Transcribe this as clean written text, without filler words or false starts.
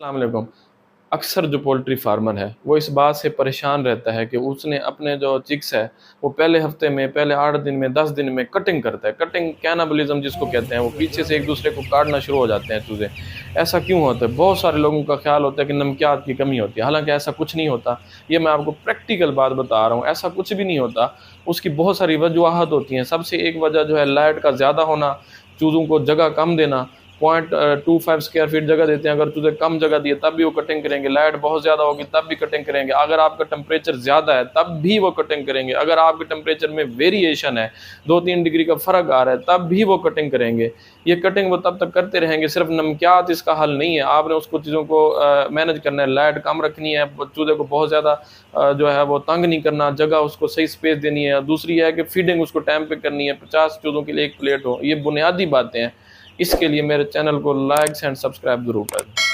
अस्सलाम वालेकुम। अक्सर जो पोल्ट्री फार्मर है वो इस बात से परेशान रहता है कि उसने अपने जो चिक्स है वो पहले हफ्ते में, पहले 8 दिन में, 10 दिन में कटिंग करता है। कटिंग कैनाबलिज्म जिसको कहते हैं, वो पीछे से एक दूसरे को काटना शुरू हो जाते हैं चूज़े। ऐसा क्यों होता है? बहुत सारे लोगों का ख्याल होता है कि नमकियात की कमी होती है, हालाँकि ऐसा कुछ नहीं होता। ये मैं आपको प्रैक्टिकल बात बता रहा हूँ, ऐसा कुछ भी नहीं होता। उसकी बहुत सारी वजूहात होती हैं। सबसे एक वजह जो है लाइट का ज़्यादा होना, चूज़ों को जगह कम देना। 0.25 स्क्वायर फीट जगह देते हैं, अगर तुझे कम जगह दी है तब भी वो कटिंग करेंगे। लाइट बहुत ज़्यादा होगी तब भी कटिंग करेंगे। अगर आपका टेम्परेचर ज़्यादा है तब भी वो कटिंग करेंगे। अगर आपके टेम्परेचर में वेरिएशन है, 2-3 डिग्री का फ़र्क आ रहा है, तब भी वो कटिंग करेंगे। ये कटिंग वो तब तक करते रहेंगे। सिर्फ नमकियात इसका हल नहीं है, आपने उसको चीज़ों को मैनेज करना है। लाइट कम रखनी है, चूज़े को बहुत ज़्यादा जो है वो तंग नहीं करना, जगह उसको सही स्पेस देनी है। दूसरी है कि फीडिंग उसको टाइम पे करनी है, 50 चूज़ों के लिए एक प्लेट हो। ये बुनियादी बातें हैं। इसके लिए मेरे चैनल को लाइक एंड सब्सक्राइब ज़रूर करें।